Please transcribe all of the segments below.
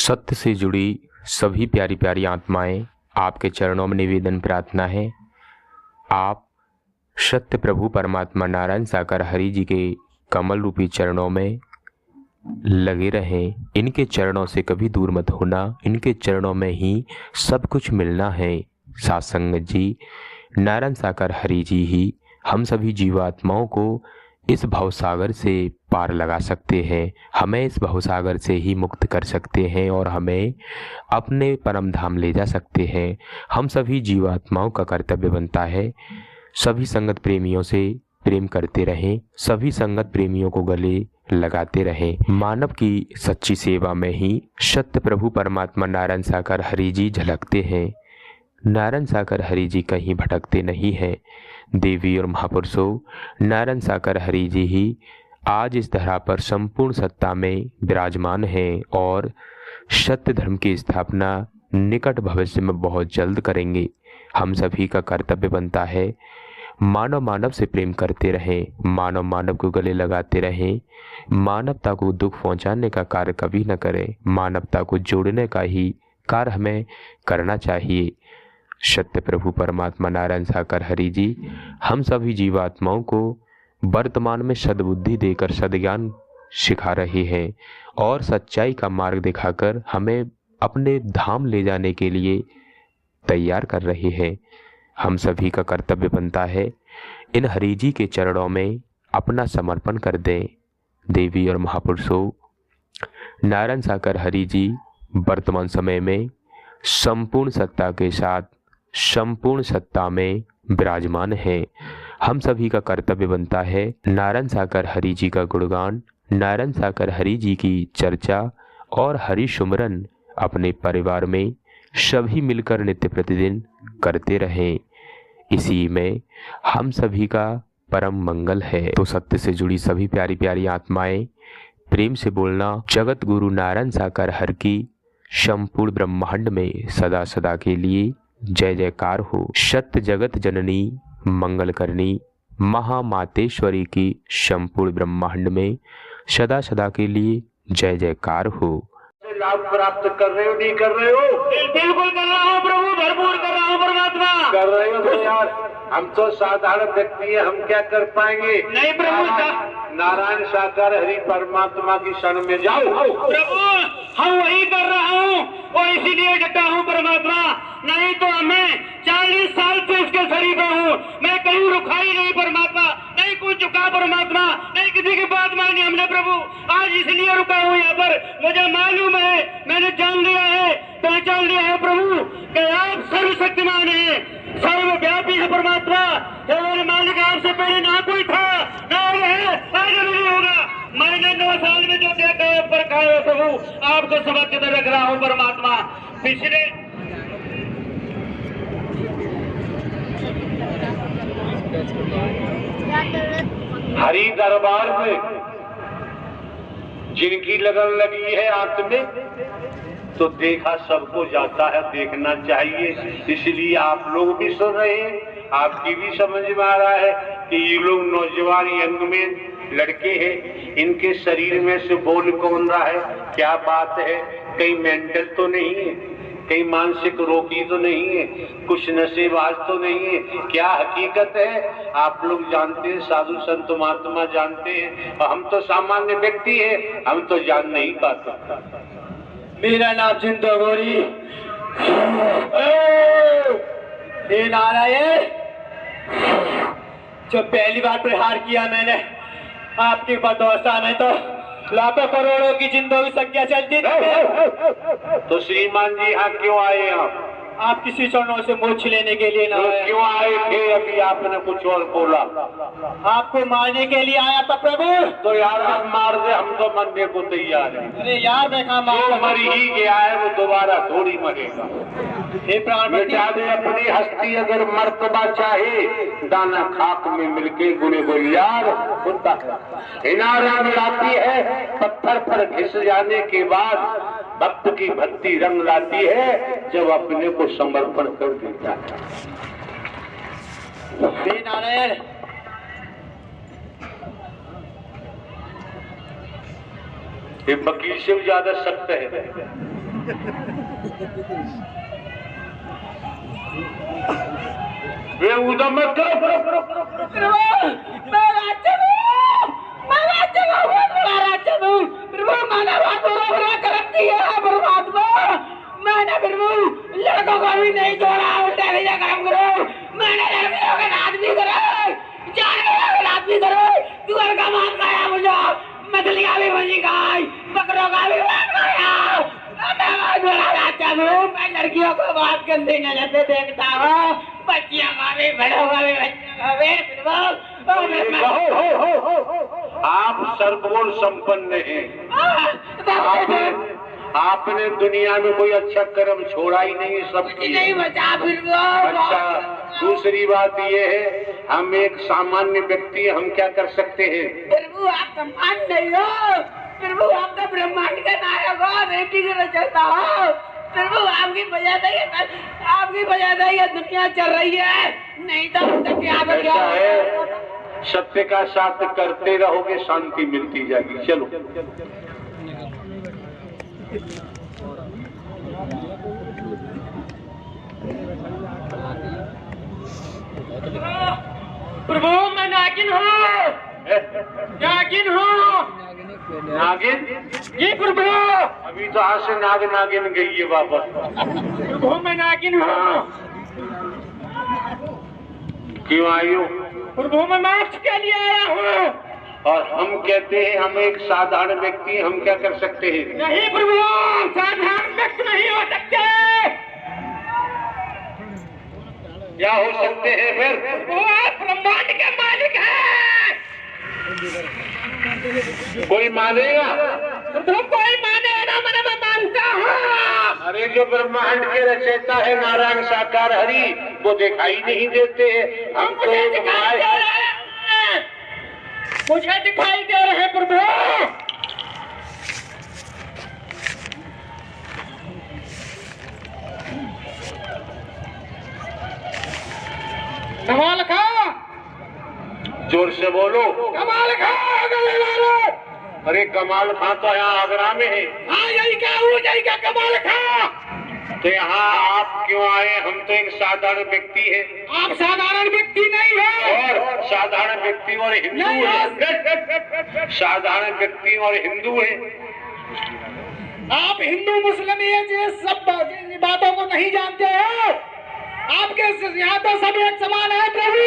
सत्य से जुड़ी सभी प्यारी प्यारी आत्माएं, आपके चरणों में निवेदन प्रार्थना है। आप सत्य प्रभु परमात्मा नारायण साकार हरि जी के कमल रूपी चरणों में लगे रहें। इनके चरणों से कभी दूर मत होना, इनके चरणों में ही सब कुछ मिलना है। सासंगत जी, नारायण साकार हरि जी ही हम सभी जीवात्माओं को इस भवसागर से पार लगा सकते हैं, हमें इस भवसागर से ही मुक्त कर सकते हैं और हमें अपने परम धाम ले जा सकते हैं। हम सभी जीवात्माओं का कर्तव्य बनता है सभी संगत प्रेमियों से प्रेम करते रहें, सभी संगत प्रेमियों को गले लगाते रहें। मानव की सच्ची सेवा में ही सत्य प्रभु परमात्मा नारायण साकार हरि जी झलकते हैं। नारायण साकार हरि जी कहीं भटकते नहीं हैं। देवी और महापुरुषों, नारायण साकार हरि जी ही आज इस धरा पर संपूर्ण सत्ता में विराजमान हैं और सत्य धर्म की स्थापना निकट भविष्य में बहुत जल्द करेंगे। हम सभी का कर्तव्य बनता है मानव मानव से प्रेम करते रहें, मानव मानव को गले लगाते रहें, मानवता को दुख पहुंचाने का कार्य कभी न करें, मानवता को जोड़ने का ही कार्य हमें करना चाहिए। सत्य प्रभु परमात्मा नारायण साकार हरि जी हम सभी जीवात्माओं को वर्तमान में सद्बुद्धि देकर सद्ज्ञान सिखा रहे हैं और सच्चाई का मार्ग दिखाकर हमें अपने धाम ले जाने के लिए तैयार कर रहे हैं। हम सभी का कर्तव्य बनता है इन हरि जी के चरणों में अपना समर्पण कर दें। देवी और महापुरुषों, नारायण साकार हरि जी वर्तमान समय में संपूर्ण सत्ता के साथ संपूर्ण सत्ता में विराजमान है। हम सभी का कर्तव्य बनता है नारायण साकार हरि जी का गुणगान, नारायण साकार हरि जी की चर्चा और हरि सुमरन अपने परिवार में सभी मिलकर नित्य प्रतिदिन करते रहें। इसी में हम सभी का परम मंगल है। तो सत्य से जुड़ी सभी प्यारी प्यारी आत्माएं प्रेम से बोलना, जगत गुरु नारायण साकार हरि की संपूर्ण ब्रह्मांड में सदा सदा के लिए जय जयकार हो। सत्य जगत जननी मंगल करनी महामातेश्वरी की संपूर्ण ब्रह्मांड में सदा सदा के लिए जय जयकार हो। लाभ प्राप्त कर रहे हो, नहीं कर रहे हो? बिल्कुल कर रहा हूँ प्रभु, भरपूर कर रहा हूँ परमात्मा। कर रहे हो तो यार हम तो साधारण व्यक्ति है, हम क्या कर पाएंगे? नहीं प्रभु, नारायण साकार हरि परमात्मा की शरण में जाओ। प्रभु हम वही कर रहा हूँ और इसीलिए डटा हूँ परमात्मा, नहीं तो मैं 40 साल से इसके शरीर में हूँ, मैं कहीं रुखाई नहीं परमात्मा, नहीं कुछ चुका परमात्मा, नहीं किसी की बात मानी हमने प्रभु। आज इसलिए रुका हूँ यहाँ पर, मुझे मालूम है, मैंने जान लिया है, पहचान लिया है प्रभु कि आप सर्वशक्तिमान है, सर्वव्यापी है परमात्मा। मेरे मालिक आपसे पहले ना कोई था, ना है, आगे नहीं होगा। मैंने 9 साल में जो देखा है पर खाया प्रभु, आपको सबक के रख रहा हूँ परमात्मा। पिछले हरि दरबार में जिनकी लगन लगी है आंख में, तो देखा सबको जाता है, देखना चाहिए। इसलिए आप लोग भी सुन रहे हैं, आपकी भी समझ में आ रहा है कि ये लोग नौजवान यंग में लड़के हैं, इनके शरीर में से बोल कौन रहा है, क्या बात है? कहीं मेंटल तो नहीं है, कहीं मानसिक रोगी तो नहीं है, कुछ नशेबाज तो नहीं है, क्या हकीकत है? आप लोग जानते हैं, साधु संत महात्मा जानते हैं, और हम तो सामान्य व्यक्ति हैं, हम तो जान नहीं पाते। मेरा नाम जिंदो गोरी नारायण, जो पहली बार प्रहार किया मैंने आपके बदौसा में तो लाखों करोड़ों की जिंदों की संख्या चलती थी। तो श्रीमान जी यहाँ क्यों आए? आप किसी चरणों से मोक्ष लेने के लिए ना आए? क्यों आए थे? अभी आपने कुछ और बोला। आपको मारने के लिए आया था प्रभु। तो यार हम मार दे, हम तो मरने को तैयार हैं। अरे यार मैं कहा जो मर ही गया है वो दोबारा थोड़ी मरेगा। हे प्राणपति, अपनी हस्ती अगर मर्तबा चाहे, दाना खाक में मिलके गुने गुलियार होता है। इनारा मिलाती है पत्थर पर घिस जाने के बाद, भक्त की भक्ति रंग लाती है जब अपने को समर्पण कर देता है। हे नारायण, ये वकील से ज्यादा सख्त है। वे उधर मत करो। मैंने प्रभु लड़कों को भी नहीं छोड़ा, उल्टा सीधा काम करो। मैंने लड़कियों के साथ भी करे, जानवरों के साथ भी करे। सुअर का मांस खाया मुझे, मछलियाँ भी मुझे खाई, बकरों का भी मांस खाया। मैं लड़कियों को बहुत गंदी नजर से देखता हूँ, बच्चियों का भी, बड़ों का भी, बच्चों का भी। आप सर्वगुण संपन्न हैं। आपने दुनिया में कोई अच्छा कर्म छोड़ा ही नहीं, सब नहीं बचा फिर वो। अच्छा, दूसरी बात ये है, हम एक सामान्य व्यक्ति, हम क्या कर सकते हैं? प्रभु आप सामान्य नहीं हो, प्रभु आप तो ब्रह्मांड के नायक हो, रेटी के रचयिता हो। प्रभु आपकी वजह से ये दुनिया चल रही है, नहीं तो हम तक क्या है। सत्य का साथ करते रहोगे, शांति मिलती जाएगी। चलो प्रभु मैं नागिन हूँ, नागिन हूँ। नागिन? जी प्रभु। अभी तो आज से नागिन गई है वापस। प्रभु मैं नागिन हूँ। क्यों आई हो? प्रभु मैं मोक्ष के लिए आया हूँ। और हम कहते हैं हम एक साधारण व्यक्ति, हम क्या कर सकते हैं? नहीं प्रभु, साधारण व्यक्ति नहीं हो सकते। क्या हो सकते हैं फिर? वो ब्रह्मांड के मालिक हैं। कोई मानेगा? तुम कोई माने ना, मैं मानता हूँ। अरे जो ब्रह्मांड के रचयिता है नारायण साकार हरि, वो दिखाई नहीं देते हैं। हम तो मुझे दिखाई दे रहे हैं प्रभु। कमाल खा, जोर से बोलो। कमाल खा, गले मारो। अरे कमाल खां तो यहाँ आगरा में है। हाँ यही का कमाल खा। तो यहाँ आप क्यों आए? हम तो एक साधारण व्यक्ति है। आप साधारण व्यक्ति नहीं है। और साधारण व्यक्ति और हिंदू है। साधारण व्यक्ति और हिंदू है। आप हिंदू मुस्लिम ये सब बातों को नहीं जानते हो। आपके यहाँ तो सब एक समान है प्रभु।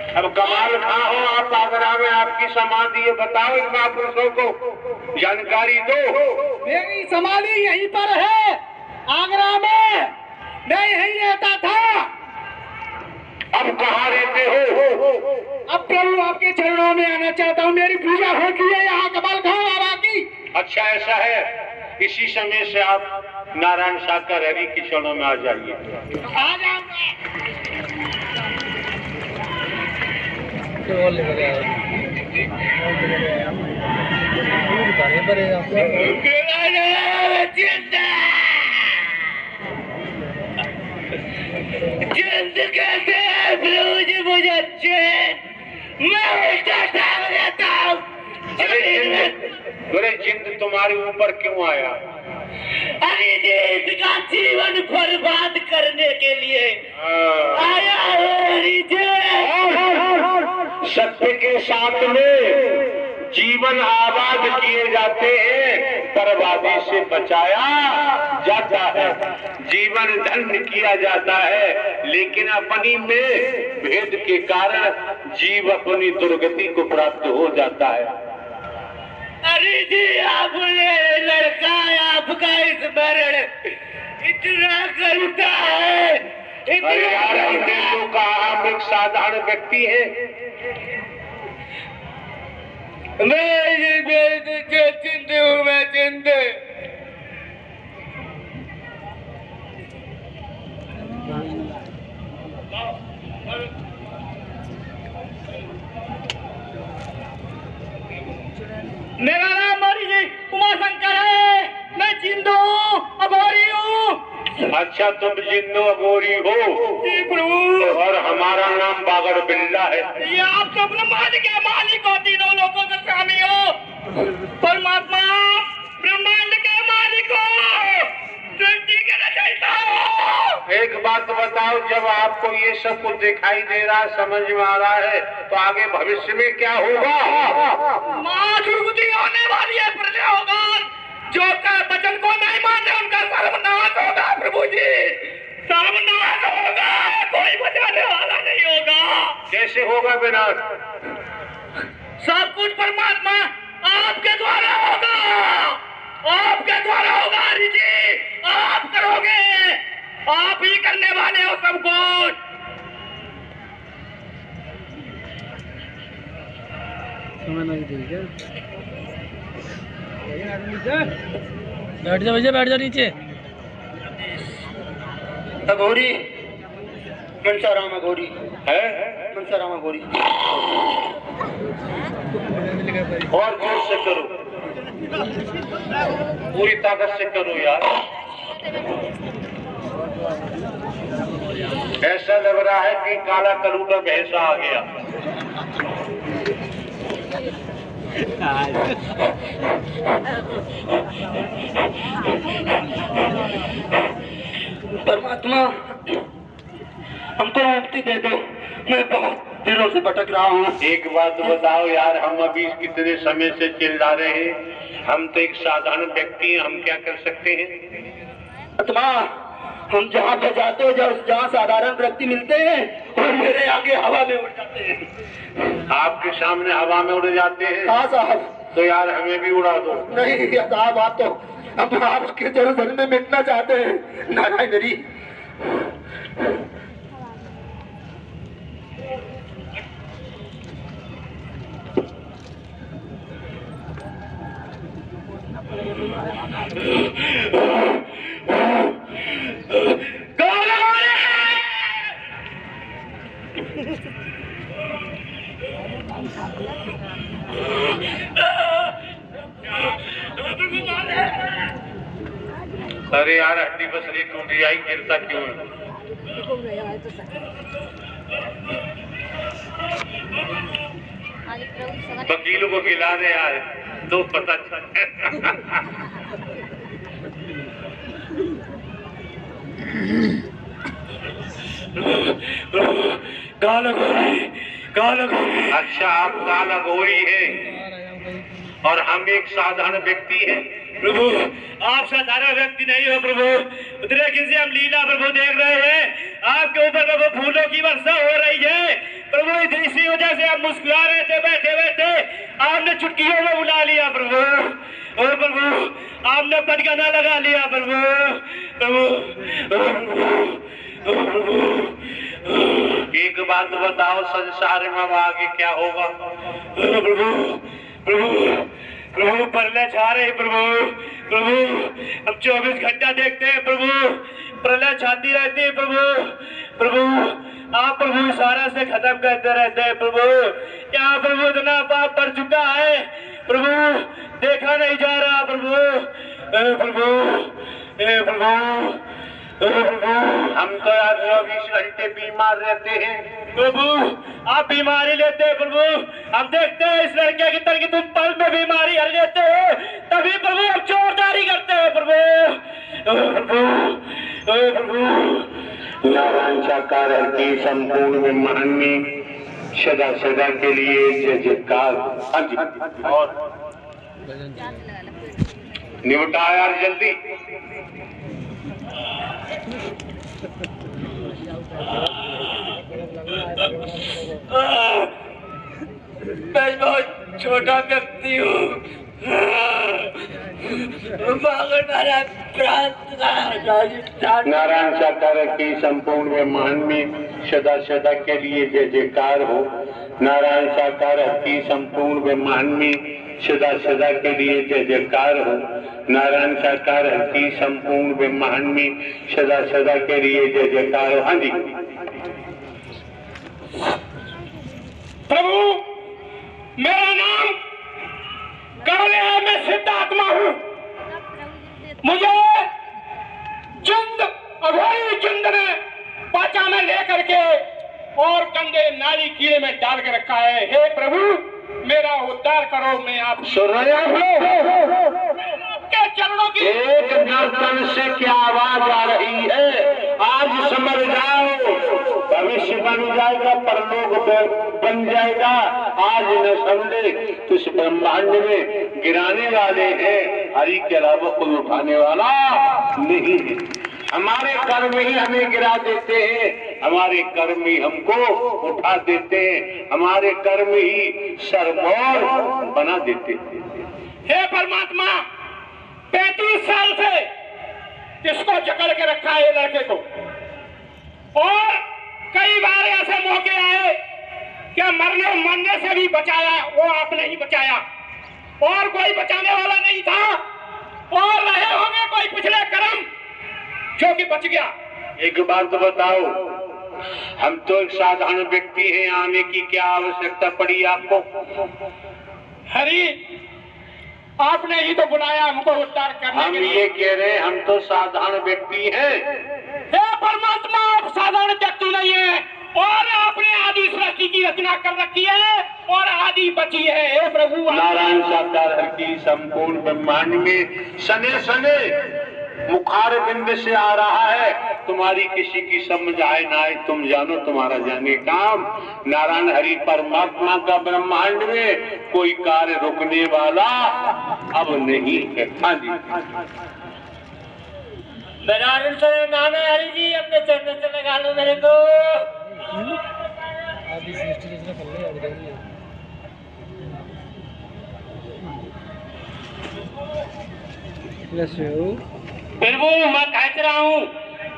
अब कमाल खां हो आप, आगरा में आपकी समाधि है, बताओ इन महापुरुषों को जानकारी दो। मेरी समाधि यहीं पर है आगरा में, मैं यहीं रहता था। अब कहाँ रहते हो? अब प्रभु आपके चरणों में आना चाहता हूँ, मेरी पूजा होती है यहाँ कमाल खां बाबा की। अच्छा ऐसा है, इसी समय से आप नारायण साकार हरि के चरणों में आ जाइए। आ जाऊंगा। जिंद कहते हैं प्रभु मुझे चैन, मैं उसका साथ रहता हूँ। अरे जिंद तुम्हारे ऊपर क्यों आया? अरे इसका जीवन बर्बाद करने के लिए आया है। सत्य के साथ में जीवन आबाद किए जाते हैं, बर्बादी से बचाया जाता है। जीवन धन्य किया जाता है, लेकिन अपनी में भेद के कारण जीव अपनी दुर्गति को प्राप्त हो जाता है। अरे जी आपने लड़का आपका स्मरण इतना करता है, अरे यार हमने तो कहा हम एक साधारण व्यक्ति है। मैं चिंत हूँ, मैं चिंत। मेरा नाम उमाशंकर है, मैं जिंदू अघोरी हूँ। अच्छा तुम जिंदू अघोरी हो? जी प्रभु। और हमारा नाम बागर बिल्ला है। ये आप तो ब्रह्मांड के मालिक हो, तीनों लोगों के स्वामी हो। परमात्मा ब्रह्मांड के मालिक हो, सृष्टि के रचयिता हो। एक बात बताओ, जब आपको ये सब कुछ दिखाई दे रहा है, समझ में आ रहा है, तो आगे भविष्य में क्या होगा? मां दुर्गति होने वाली है, प्रलय होगा। जो का वचन को नहीं मानते उनका सर्वनाश होगा प्रभु जी, सर्वनाश होगा, कोई बचाने वाला नहीं होगा। कैसे होगा विनाश? सब कुछ परमात्मा आपके द्वारा होगा, आपके द्वारा होगा। हरि जी आप करोगे, आप ही करने वाले हो सब कुछ। बैठ जा भैया, बैठ जा नीचे। अघोरी मनसाराम, अघोरी है मनसाराम, अघोरी। और जोर से करो, पूरी ताकत से करो यार। ऐसा लग रहा है कि काला कलूटा भैंसा आ गया। परमात्मा हमको मुक्ति दे दो, मैं बहुत दिनों से भटक रहा हूँ। एक बात बताओ यार, हम अभी कितने समय से चिल्ला रहे हैं, हम तो एक साधारण व्यक्ति हैं, हम क्या कर सकते हैं? आत्मा, हम जहाँ पे जाते हैं, जहाँ साधारण व्यक्ति मिलते हैं और मेरे आगे हवा में उड़ जाते हैं। आपके सामने हवा में उड़ जाते हैं? हाँ साहब। तो यार हमें भी उड़ा दो। नहीं साहब, आप तो हम आपके जन्म में मिटना चाहते हैं। नारायण हरि। अरे यार हड्डी बसरी टूट जाए, गिरता क्यों है? वकीलों को गिला दे यार, तो पता काला गोरी। अच्छा, आप काला गोरी है और हम एक साधारण व्यक्ति हैं। प्रभु आप साधारण व्यक्ति नहीं हो प्रभु, उतरे किसी हम लीला प्रभु देख रहे हैं, आपके ऊपर प्रभु फूलों की वर्षा हो रही है प्रभु, इसी वजह से आप मुस्कुरा रहे थे बैठे बैठे, आपने चुटकियों में बुला लिया प्रभु। ओ प्रभु आपने पटगाना लगा लिया प्रभु, एक बात बताओ, संसार में आगे क्या होगा? प्रभु प्रलय छा रहे प्रभु, हम 24 घंटा देखते हैं प्रभु, प्रलय छाती रहती है प्रभु, आप प्रभु इशारा से खत्म करते रहते हैं प्रभु। यहाँ प्रभु इतना पाप पड़ चुका है प्रभु, देखा नहीं जा रहा प्रभु। हम तो यार 24 घंटे बीमार रहते हैं प्रभु, आप बीमारी लेते हैं प्रभु, हम देखते हैं इस लड़के की तरह तुम पल में बीमारी हर लेते हो, तभी प्रभु हम चोरदारी करते हैं प्रभु। नारायण साकार की संपूर्ण ब्रह्मांड में सदा सदा के लिए जय जयकार। और निपटा यार जल्दी। मैं बहुत छोटा व्यक्ति हूँ, नारायण साकार की संपूर्ण ब्रह्मांड में सदा सदा के लिए जय जयकार हो। नारायण साकार की संपूर्ण ब्रह्मांड में सदा सदा के लिए जय जयकार हो। नारायण साकार की संपूर्ण ब्रह्मांड में सदा सदा के लिए जय जयकार हो। हाँ जी प्रभु, मेरा नाम काले है, मैं सिद्ध आत्मा हूँ। मुझे अघोरी चुंद ने पाचा में लेकर के और गंदे नाली कीड़े में डाल के रखा है। हे प्रभु मेरा उद्धार करो, मैं आप सुन रहे हैं आप लोग? के चरणों की एक नर्तन से क्या आवाज आ रही है, आज समझ जाओ। भविष्य बन जाएगा, परलोक बन जाएगा। आज न समझे तो इस ब्रह्मांड में गिराने वाले हैं, हरि के अलावा कोई उठाने वाला नहीं है। हमारे कर्म ही हमें गिरा देते हैं, हमारे कर्म ही हमको उठा देते हैं, हमारे कर्म ही सरमौर बना देते हैं। हे परमात्मा, 35 साल से किसको जकड़ के रखा है ये लड़के को, और कई बार ऐसे मौके आए कि मरने से भी बचाया, वो आपने ही बचाया, और कोई बचाने वाला नहीं था। और रहे होंगे कोई पिछले कर्म जो कि बच गया। एक बात तो बताओ, हम तो एक साधारण व्यक्ति हैं, आने की क्या आवश्यकता पड़ी आपको? हरि, आपने ही तो बुलाया हमको उद्धार करने हम के लिए। ये कह रहे हैं, हम तो साधारण व्यक्ति हैं। हे परमात्मा, आप साधारण व्यक्ति नहीं है, और आपने आदि सृष्टि की रचना कर रखी है और आदि बची है। हे प्रभु, नारायण साकार हर की संपूर्ण ब्रह्मांड में सने सने मुखार बिंद से आ रहा है। तुम्हारी किसी की समझ आए ना आए, तुम जानो, तुम्हारा जाने काम। नारायण हरि परमात्मा का ब्रह्मांड में कोई कार्य रुकने वाला अब नहीं है। हाँ जी, नारायण सर, नाना हरि जी, अपने चरण से लगा लो मेरे को। आदि सृष्टि रचना कर ले याद करिए। प्रभु, मैं कहते रहा हूँ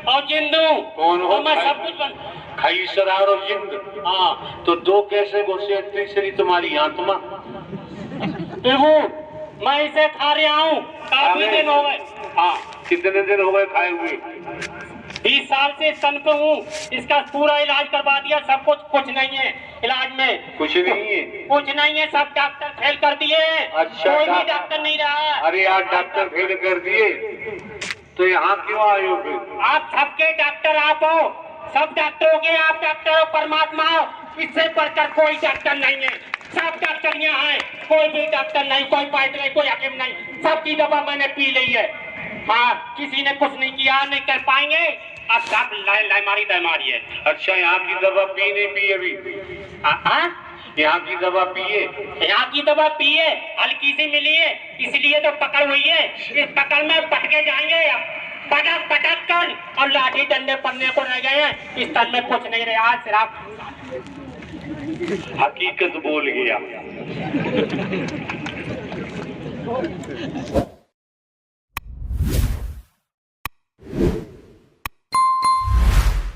और जिंदू कौन हो? मैं सब कुछ बन। खाई सरार और जिंद। हाँ, तो दो कैसे घुसे? तीसरी तुम्हारी आत्मा। प्रभु, मैं इसे खा रहा हूँ, काफी दिन हो गए। हाँ, कितने दिन हो गए खाए हुए? 20 साल से स्तन पे हूँ, इसका पूरा इलाज करवा दिया, सब कुछ नहीं है इलाज में। कुछ नहीं है? कुछ नहीं है, सब डॉक्टर फेल कर दिए। अच्छा, कोई भी डॉक्टर नहीं रहा। अरे यार, डॉक्टर फेल कर दिए तो यहाँ क्यों आए हो फिर? आप सबके डॉक्टर आप हो, सब डॉक्टरों के आप डॉक्टर हो, परमात्मा हो, इससे बढ़कर कोई डॉक्टर नहीं है। सब डॉक्टर यहाँ है, कोई भी डॉक्टर नहीं, कोई वैद्य नहीं, कोई हकीम नहीं, सबकी दवा मैंने पी ली है। हाँ, किसी ने कुछ नहीं किया, नहीं कर पाएंगे। अब सब लाइमारी है। अच्छा, यहाँ की दवा पी नहीं पी अभी? हाँ, यहाँ की दवा पिए? यहाँ की दवा पिए, हल्की सी मिली है, इसलिए तो पकड़ हुई है। इस पकड़ में पटके जाएंगे, पटक पटक कर, और लाठी डंडे पड़ने को रह गए हैं। इस तन में कुछ नहीं रहा, सिर्फ हकीकत बोल गया।